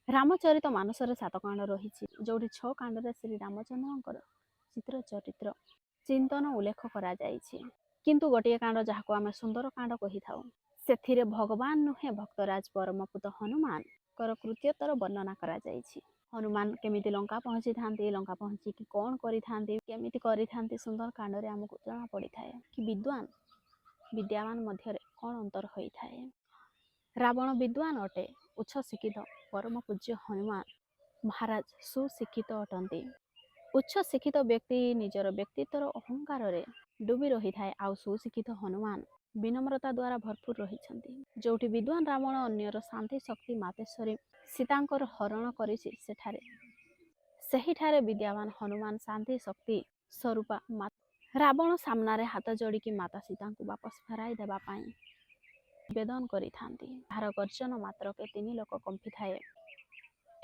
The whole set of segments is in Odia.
ରାମଚରିତ ମାନସରେ 7 କାଣ୍ଡ ରହିଛି, ଯୋଉଠି 6 କାଣ୍ଡରେ ଶ୍ରୀ ରାମଚନ୍ଦ୍ରଙ୍କର ଚିତ୍ର ଚରିତ୍ର ଚିନ୍ତନ ଉଲ୍ଲେଖ କରାଯାଇଛି। କିନ୍ତୁ ଗୋଟିଏ କାଣ୍ଡ ଯାହାକୁ ଆମେ ସୁନ୍ଦର କାଣ୍ଡ କହିଥାଉ, ସେଥିରେ ଭଗବାନ ନୁହେଁ ଭକ୍ତରାଜ ପରମପୁତ ହନୁମାନଙ୍କର କୃତ୍ୟତର ବର୍ଣ୍ଣନା କରାଯାଇଛି। ହନୁମାନ କେମିତି ଲଙ୍କା ପହଞ୍ଚିଥାନ୍ତି, ଲଙ୍କା ପହଞ୍ଚିକି କ'ଣ କରିଥାନ୍ତି, କେମିତି କରିଥାନ୍ତି, ସୁନ୍ଦର କାଣ୍ଡରେ ଆମକୁ ଜଣା ପଡ଼ିଥାଏ କି ବିଦ୍ୟାମାନ ମଧ୍ୟରେ କ'ଣ ଅନ୍ତର ହୋଇଥାଏ। ରାବଣ ବିଦ୍ୱାନ ଅଟେ, ଉଚ୍ଚ ଶିକ୍ଷିତ, ପରମ ପୂଜ୍ୟ ହନୁମାନ ମହାରାଜ ସୁଶିକ୍ଷିତ ଅଟନ୍ତି। ଉଚ୍ଚ ଶିକ୍ଷିତ ବ୍ୟକ୍ତି ନିଜର ବ୍ୟକ୍ତିତ୍ୱର ଅହଙ୍କାରରେ ଡୁବି ରହିଥାଏ, ଆଉ ସୁଶିକ୍ଷିତ ହନୁମାନ ବିନମ୍ରତା ଦ୍ୱାରା ଭରପୁର ରହିଛନ୍ତି। ଯୋଉଠି ବିଦ୍ୱାନ ରାବଣ ଅନ୍ୟର ଶାନ୍ତି ଶକ୍ତି ମାତେଶ୍ୱରୀ ସୀତାଙ୍କର ହରଣ କରିଛି, ସେହିଠାରେ ବିଦ୍ୟାବାନ ହନୁମାନ ଶାନ୍ତି ଶକ୍ତି ସ୍ୱରୂପା ରାବଣ ସାମ୍ନାରେ ହାତ ଯୋଡ଼ିକି ମାତା ସୀତାଙ୍କୁ ବାପସ ଫେରାଇ ଦେବା ପାଇଁ ନିବେଦନ କରିଥାନ୍ତି। ତାହାର ଗର୍ଜନ ମାତ୍ରକେ 3 ଲୋକ କମ୍ପିଥାଏ।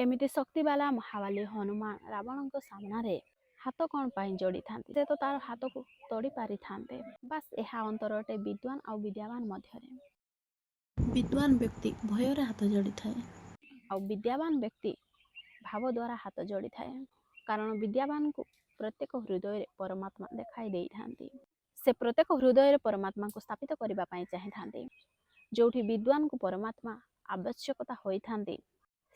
ଏମିତି ଶକ୍ତିବାଲା ମହାବାଲି ହନୁମାନ ରାବଣଙ୍କ ସାମ୍ନାରେ ହାତ କ'ଣ ପାଇଁ ଯୋଡ଼ିଥାନ୍ତି? ସେ ତ ତାର ହାତକୁ ତୋଡ଼ି ପାରିଥାନ୍ତେ। ବାସ୍ ଏହା ଅନ୍ତର ଅଟେ ବିଦ୍ୱାନ ଆଉ ବିଦ୍ୟାବାନ ମଧ୍ୟରେ। ବିଦ୍ୱାନ ବ୍ୟକ୍ତି ଭୟରେ ହାତ ଯୋଡ଼ିଥାଏ, ଆଉ ବିଦ୍ୟାବାନ ବ୍ୟକ୍ତି ଭାବ ଦ୍ୱାରା ହାତ ଯୋଡ଼ିଥାଏ। କାରଣ ବିଦ୍ୟାବାନଙ୍କୁ ପ୍ରତ୍ୟେକ ହୃଦୟରେ ପରମାତ୍ମା ଦେଖାଇ ଦେଇଥାନ୍ତି। ସେ ପ୍ରତ୍ୟେକ ହୃଦୟରେ ପରମାତ୍ମାଙ୍କୁ ସ୍ଥାପିତ କରିବା ପାଇଁ ଚାହିଁଥାନ୍ତି। ଯୋଉଠି ବିଦ୍ୱାନଙ୍କୁ ପରମାତ୍ମା ଆବଶ୍ୟକତା ହୋଇଥାନ୍ତି,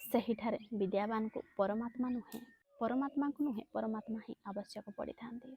ସେହିଠାରେ ବିଦ୍ୟାବାନଙ୍କୁ ପରମାତ୍ମାକୁ ନୁହେଁ ପରମାତ୍ମା ହିଁ ଆବଶ୍ୟକ ପଡ଼ିଥାନ୍ତି।